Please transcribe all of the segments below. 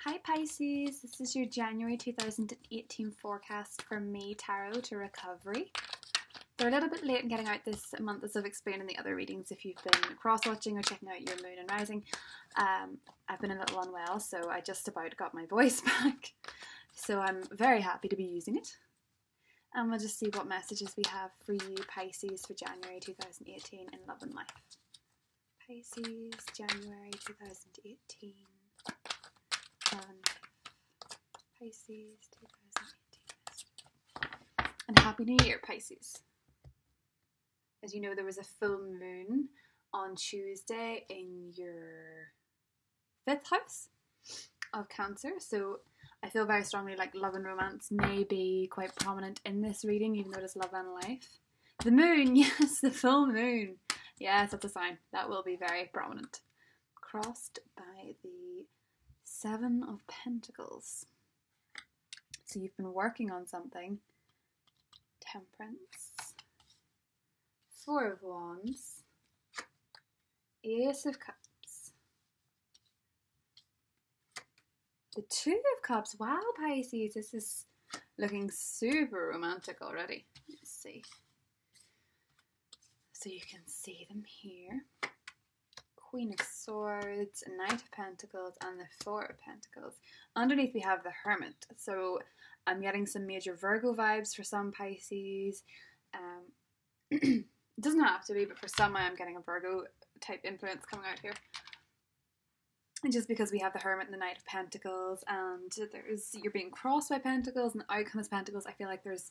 Hi Pisces, this is your January 2018 forecast for May Tarot to Recovery. They're a little bit late in getting out this month, as I've explained in the other readings if you've been cross-watching or checking out your moon and rising. I've been a little unwell, so I just about got my voice back. So I'm very happy to be using it. And we'll just see what messages we have for you, Pisces, for January 2018 in love and life. Pisces, January 2018. Pisces 2018. And Happy New Year, Pisces. As you know, there was a full moon on Tuesday in your 5th house of Cancer, so I feel very strongly like love and romance may be quite prominent in this reading, even though it is love and life. The moon, yes, the full moon. Yes, that's a sign. That will be very prominent. Crossed by the 7 of Pentacles. So you've been working on something. Temperance. 4 of Wands. Ace of Cups. The 2 of Cups. Wow, Pisces, this is looking super romantic already. Let's see. So you can see them here. Queen of Swords, Knight of Pentacles, and the 4 of Pentacles. Underneath we have the Hermit. So I'm getting some major Virgo vibes for some Pisces. It doesn't have to be, but for some I'm getting a Virgo type influence coming out here. And just because we have the Hermit and the Knight of Pentacles, and you're being crossed by Pentacles, and the outcome is Pentacles, I feel like there's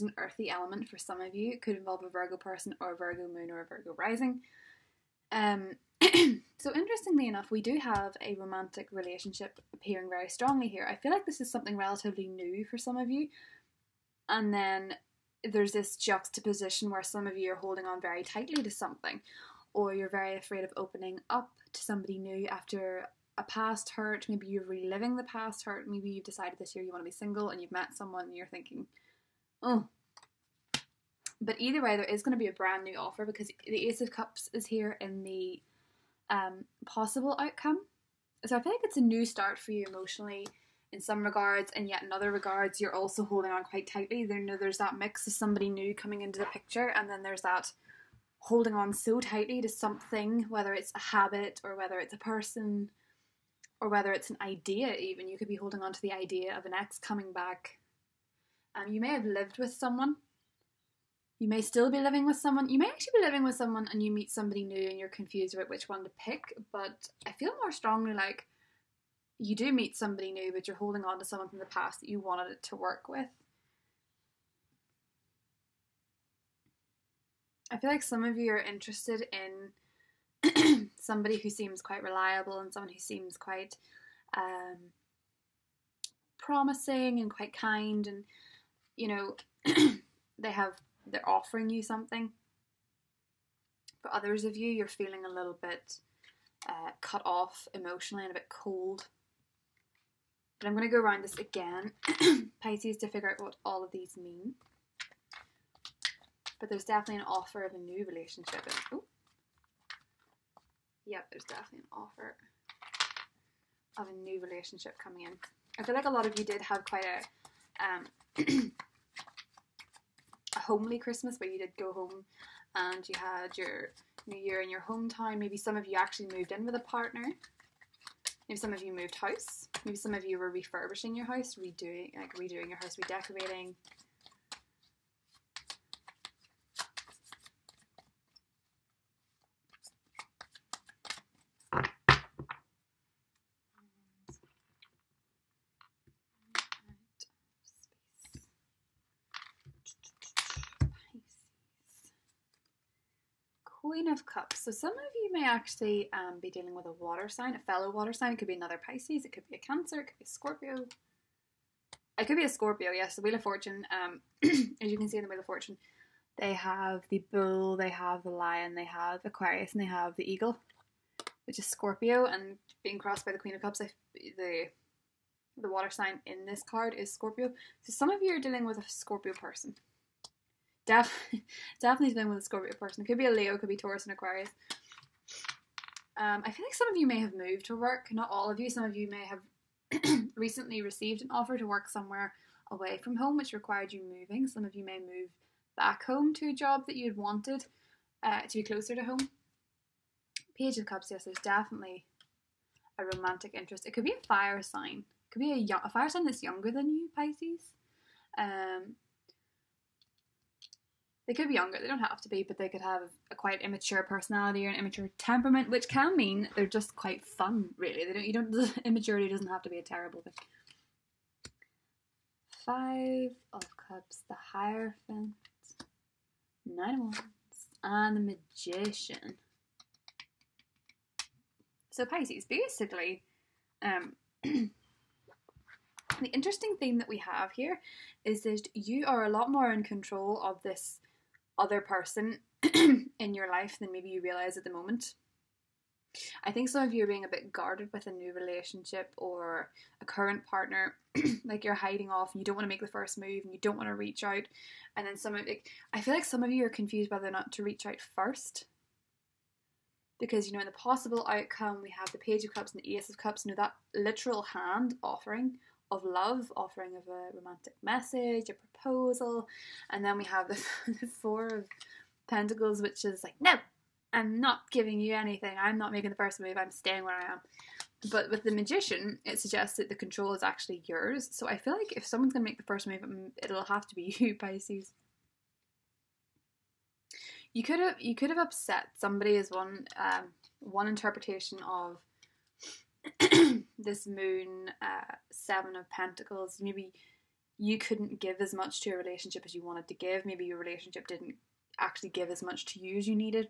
an earthy element for some of you. It could involve a Virgo person, or a Virgo moon, or a Virgo rising. So interestingly enough, we do have a romantic relationship appearing very strongly here. I feel like this is something relatively new for some of you. And then there's this juxtaposition where some of you are holding on very tightly to something, or you're very afraid of opening up to somebody new after a past hurt. Maybe you're reliving the past hurt. Maybe you've decided this year you want to be single and you've met someone and you're thinking, oh. But either way, there is going to be a brand new offer, because the Ace of Cups is here in the possible outcome. So I feel like it's a new start for you emotionally in some regards, and yet in other regards you're also holding on quite tightly. There's that mix of somebody new coming into the picture, and then there's that holding on so tightly to something, whether it's a habit or whether it's a person or whether it's an idea even. You could be holding on to the idea of an ex coming back. You may have lived with someone. You may still be living with someone. You may actually be living with someone and you meet somebody new and you're confused about which one to pick. But I feel more strongly like you do meet somebody new, but you're holding on to someone from the past that you wanted it to work with. I feel like some of you are interested in somebody who seems quite reliable and someone who seems quite promising and quite kind, and you know they're offering you something. For others of you, you're feeling a little bit cut off emotionally and a bit cold. But I'm going to go around this again, Pisces, to figure out what all of these mean. But there's definitely an offer of a new relationship. Yep, there's definitely an offer of a new relationship coming in. I feel like a lot of you did have quite a homely Christmas, where you did go home and you had your New Year in your hometown. Maybe some of you actually moved in with a partner. Maybe some of you moved house. Maybe some of you were refurbishing your house, redoing your house, redecorating. Queen of Cups. So some of you may actually be dealing with a water sign, a fellow water sign. It could be another Pisces, it could be a Cancer, it could be a Scorpio. It could be a Scorpio, yes. The Wheel of Fortune, as you can see in the Wheel of Fortune, they have the bull, they have the lion, they have Aquarius, and they have the eagle, which is Scorpio. And being crossed by the Queen of Cups, the water sign in this card is Scorpio. So some of you are dealing with a Scorpio person. Definitely dealing with a Scorpio person. It could be a Leo, it could be Taurus and Aquarius. I feel like some of you may have moved to work. Not all of you. Some of you may have recently received an offer to work somewhere away from home, which required you moving. Some of you may move back home to a job that you had wanted to be closer to home. Page of Cups, yes, there's definitely a romantic interest. It could be a fire sign. It could be a fire sign that's younger than you, Pisces. They could be younger, they don't have to be, but they could have a quite immature personality or an immature temperament, which can mean they're just quite fun, really. Immaturity doesn't have to be a terrible thing. 5 of Cups, the Hierophant, 9 of Wands, and the Magician. So Pisces, basically, the interesting theme that we have here is that you are a lot more in control of this other person in your life than maybe you realise at the moment. I think some of you are being a bit guarded with a new relationship or a current partner, like you're hiding off and you don't want to make the first move and you don't want to reach out. And then I feel like some of you are confused whether or not to reach out first. Because, in the possible outcome, we have the Page of Cups and the Ace of Cups, that literal hand offering of love, offering of a romantic message, a proposal, and then we have the 4 of Pentacles, which is like, no, I'm not giving you anything, I'm not making the first move, I'm staying where I am. But with the Magician, it suggests that the control is actually yours, so I feel like if someone's going to make the first move, it'll have to be you, Pisces. You could have upset somebody as one interpretation of this Moon 7 of Pentacles. Maybe you couldn't give as much to a relationship as you wanted to give. Maybe your relationship didn't actually give as much to you as you needed.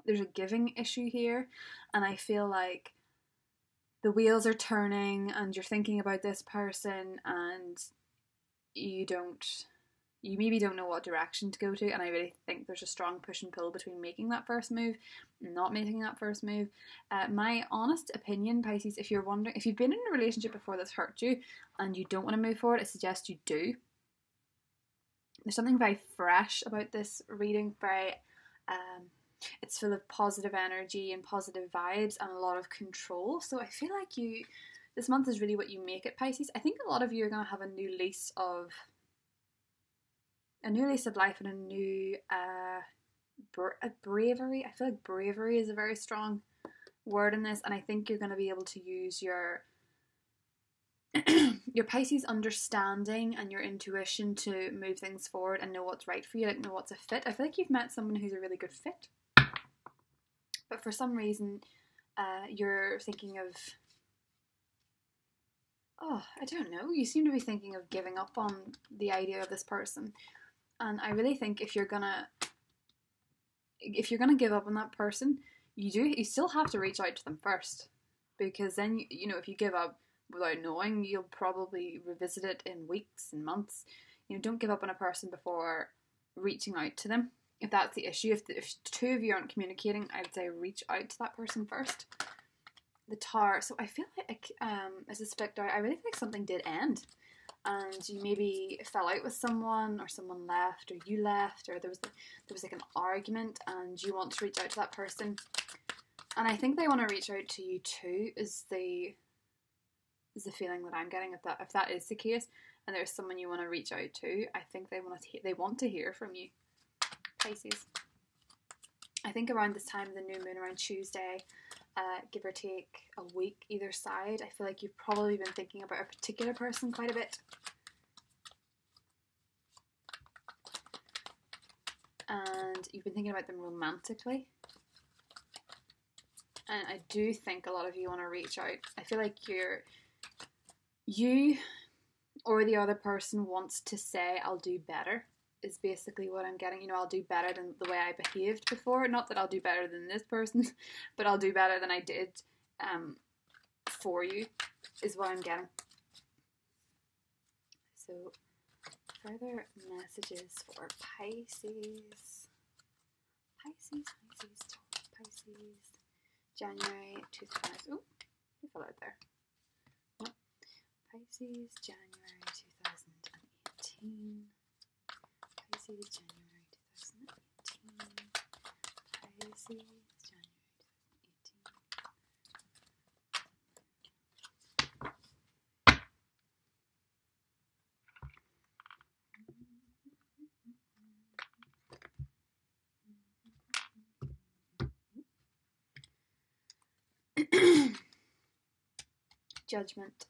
There's a giving issue here, and I feel like the wheels are turning and you're thinking about this person and you maybe don't know what direction to go to, and I really think there's a strong push and pull between making that first move and not making that first move. My honest opinion, Pisces, if you're wondering, if you've been in a relationship before that's hurt you and you don't want to move forward, I suggest you do. There's something very fresh about this reading, it's full of positive energy and positive vibes and a lot of control, so I feel like this month is really what you make it, Pisces. I think a lot of you are going to have a new lease of life and a new bravery. I feel like bravery is a very strong word in this, and I think you're going to be able to use your Pisces understanding and your intuition to move things forward and know what's right for you, know what's a fit. I feel like you've met someone who's a really good fit, but for some reason you're thinking of, I don't know, you seem to be thinking of giving up on the idea of this person. And I really think if you're gonna give up on that person, you still have to reach out to them first, because then if you give up without knowing, you'll probably revisit it in weeks and months. Don't give up on a person before reaching out to them. If that's the issue, if the two of you aren't communicating, I'd say reach out to that person first. The Tower. So I feel like as this flicked out, I really feel like something did end. And you maybe fell out with someone, or someone left, or you left, or there was like an argument, and you want to reach out to that person. And I think they want to reach out to you too. Is the feeling that I'm getting. If that is the case, and there's someone you want to reach out to, I think they want to hear from you, Pisces. I think around this time of the new moon, around Tuesday, give or take a week either side, I feel like you've probably been thinking about a particular person quite a bit. And you've been thinking about them romantically. And I do think a lot of you want to reach out. I feel like you or the other person wants to say, I'll do better, is basically what I'm getting. I'll do better than the way I behaved before. Not that I'll do better than this person, but I'll do better than I did for you, is what I'm getting. So, further messages for Pisces. Pisces, January 2000. Oh, you fell out there. Oh. Pisces, January 2018. Pisces, January 2018. Pisces, January 2018. Judgment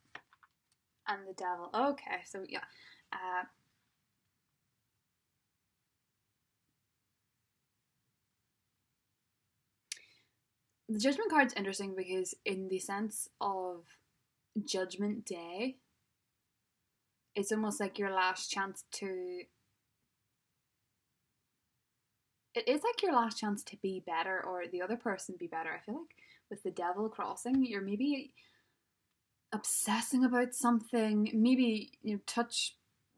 and the Devil. Okay, so yeah. The Judgment card's interesting because in the sense of Judgment Day, it's almost like your last chance to... It is like your last chance to be better, or the other person be better. I feel like with the Devil crossing, you're maybe obsessing about something. Maybe you touch,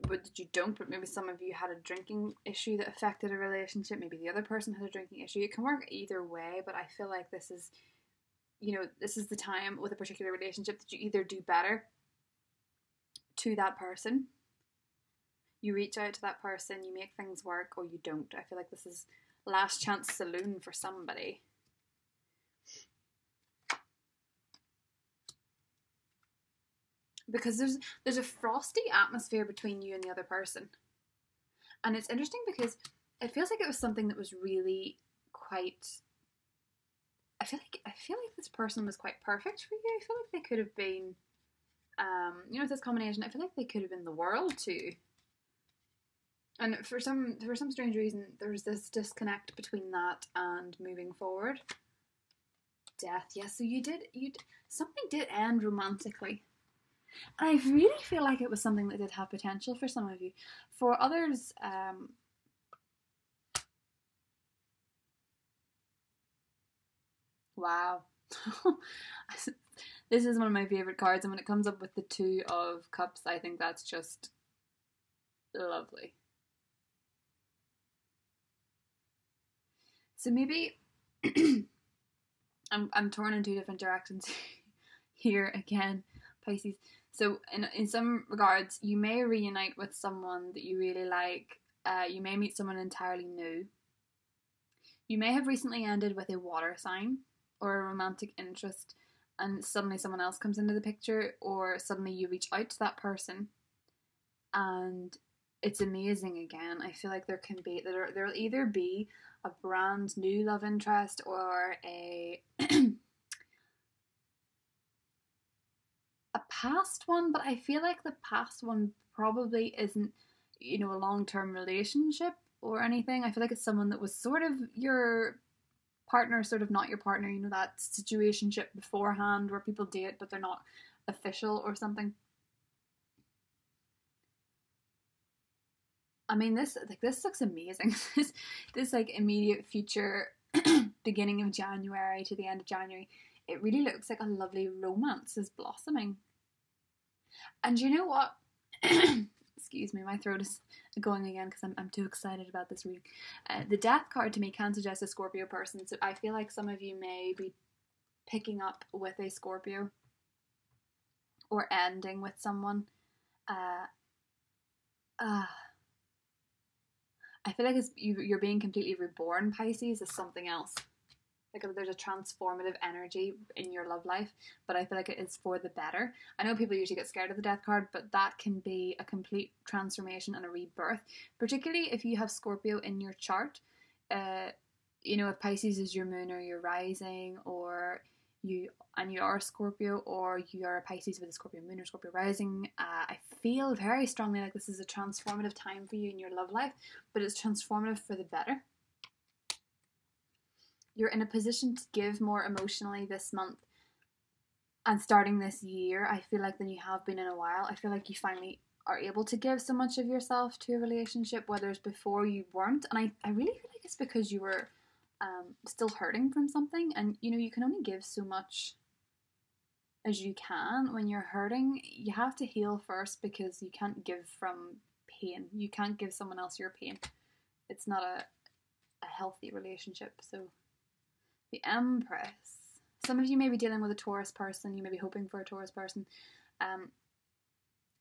but you don't, but maybe some of you had a drinking issue that affected a relationship. Maybe the other person had a drinking issue. It can work either way, but I feel like this is, this is the time with a particular relationship that you either do better to that person, you reach out to that person, you make things work, or you don't. I feel like this is last chance saloon for somebody. Because there's a frosty atmosphere between you and the other person. And it's interesting because it feels like it was something that was really quite... I feel like this person was quite perfect for you. I feel like they could have been, with this combination, I feel like they could have been the world to you. And for some strange reason, there's this disconnect between that and moving forward. Death, yes. Yeah, so something did end romantically. And I really feel like it was something that did have potential for some of you. For others, wow. This is one of my favourite cards, and when it comes up with the Two of Cups, I think that's just lovely. So maybe I'm torn in two different directions here again, Pisces. So in some regards, you may reunite with someone that you really like. You may meet someone entirely new. You may have recently ended with a water sign or a romantic interest, and suddenly someone else comes into the picture, or suddenly you reach out to that person and it's amazing again. I feel like there'll either be a brand new love interest or a past one, but I feel like the past one probably isn't, a long-term relationship or anything. I feel like it's someone that was sort of your partner, sort of not your partner, that situationship beforehand where people date but they're not official or something. I mean, this looks amazing. this like immediate future, beginning of January to the end of January, it really looks like a lovely romance is blossoming. And you know what? Excuse me, my throat is going again because I'm too excited about this reading. The Death card to me can suggest a Scorpio person, so I feel like some of you may be picking up with a Scorpio or ending with someone. I feel like you're being completely reborn, Pisces, as something else. Like there's a transformative energy in your love life, but I feel like it is for the better. I know people usually get scared of the Death card, but that can be a complete transformation and a rebirth, particularly if you have Scorpio in your chart. If Pisces is your moon or your rising, or you are a Scorpio, or you are a Pisces with a Scorpio moon or Scorpio rising, I feel very strongly like this is a transformative time for you in your love life, but it's transformative for the better. You're in a position to give more emotionally this month and starting this year, I feel like, than you have been in a while. I feel like you finally are able to give so much of yourself to a relationship, whereas before you weren't. And I really feel like it's because you were still hurting from something, and you can only give so much as you can. When you're hurting, you have to heal first, because you can't give from pain. You can't give someone else your pain. It's not a healthy relationship. So the Empress. Some of you may be dealing with a Taurus person. You may be hoping for a Taurus person.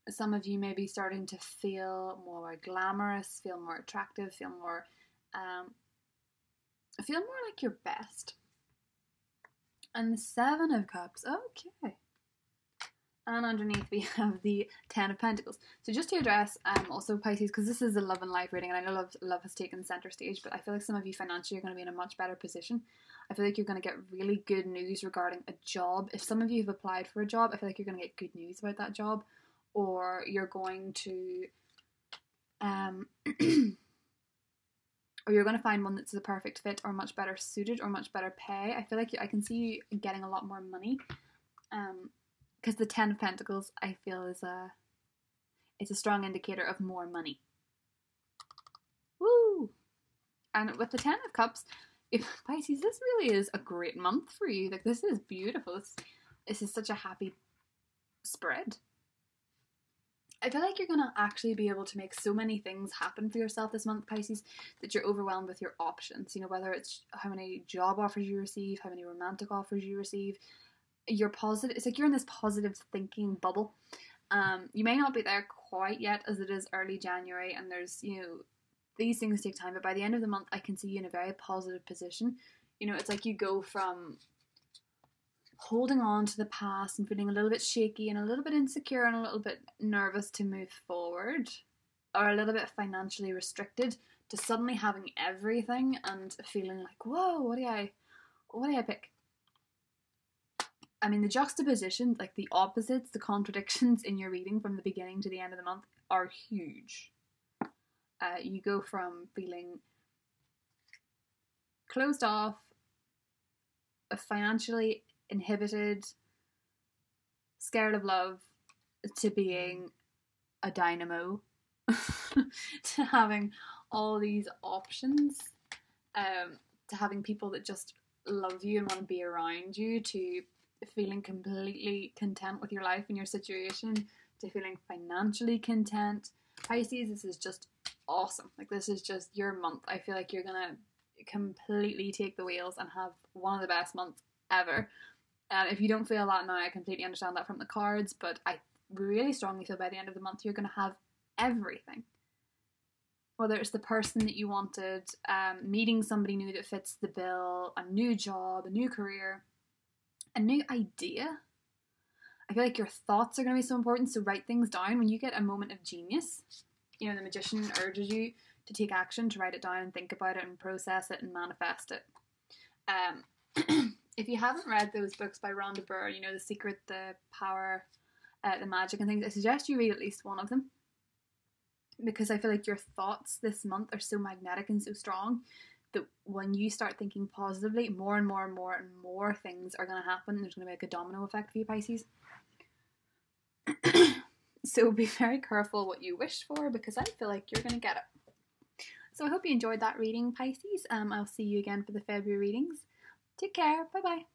Some of you may be starting to feel more glamorous, feel more attractive, feel more like your best. And the Seven of Cups. Okay. And underneath we have the Ten of Pentacles. So just to address also Pisces, because this is a love and life reading, and I know love has taken center stage, but I feel like some of you financially are going to be in a much better position. I feel like you're going to get really good news regarding a job. If some of you have applied for a job, I feel like you're going to get good news about that job, or you're going to or you're going to find one that's the perfect fit, or much better suited, or much better pay. I feel like I can see you getting a lot more money. Because the Ten of Pentacles, I feel, it's a strong indicator of more money. Woo! And with the Ten of Cups, Pisces, this really is a great month for you. Like, this is beautiful. This is such a happy spread. I feel like you're going to actually be able to make so many things happen for yourself this month, Pisces, that you're overwhelmed with your options. You know, whether it's how many job offers you receive, how many romantic offers you receive. You're positive. It's like you're in this positive thinking bubble. You may not be there quite yet, as it is early January, and there's, you know, these things take time, but by the end of the month I can see you in a very positive position. You know, it's like you go from holding on to the past and feeling a little bit shaky and a little bit insecure and a little bit nervous to move forward, or a little bit financially restricted, to suddenly having everything and feeling like, whoa, what do I pick? I mean, the juxtaposition, like the opposites, the contradictions in your reading from the beginning to the end of the month are huge. You go from feeling closed off, financially inhibited, scared of love, to being a dynamo, to having all these options, to having people that just love you and want to be around you, to feeling completely content with your life and your situation, to feeling financially content. Pisces, this is just awesome. Like, this is just your month. I feel like you're gonna completely take the wheels and have one of the best months ever. If you don't feel that now, I completely understand that from the cards, but I really strongly feel by the end of the month you're gonna have everything. Whether it's the person that you wanted, meeting somebody new that fits the bill, a new job, a new career, a new idea. I feel like your thoughts are going to be so important, so write things down. When you get a moment of genius, you know, the magician urges you to take action, to write it down and think about it and process it and manifest it. If you haven't read those books by Rhonda Byrne, you know, The Secret, The Power, The Magic and things, I suggest you read at least one of them, because I feel like your thoughts this month are so magnetic and so strong that when you start thinking positively, more and more and more and more things are going to happen. There's going to be like a domino effect for you, Pisces. So be very careful what you wish for, because I feel like you're going to get it. So I hope you enjoyed that reading, Pisces. I'll see you again for the February readings. Take care. Bye bye.